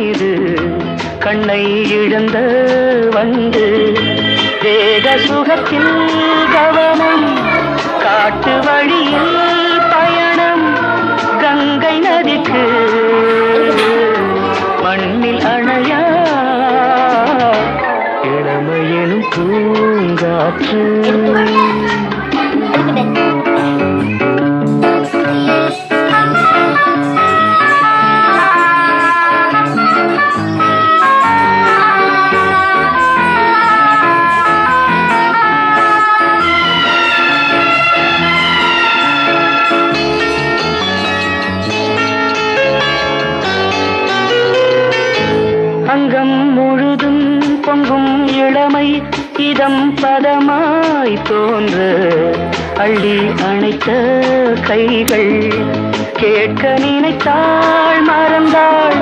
மீது கண்ணை இழந்த வந்து தேக சுகத்தில் கவனம் காட்டு வழியில் பயணம் கங்கை நதிக்கு மண்ணில் அணையா இளமையெனும் பூங்காற்று அங்கம் முழுதும் பொங்கும் இளமை இதம் பதமாய் தோன்ற அள்ளி அணைத்த கைகள் கேட்க நினைத்தாள் மறந்தாள்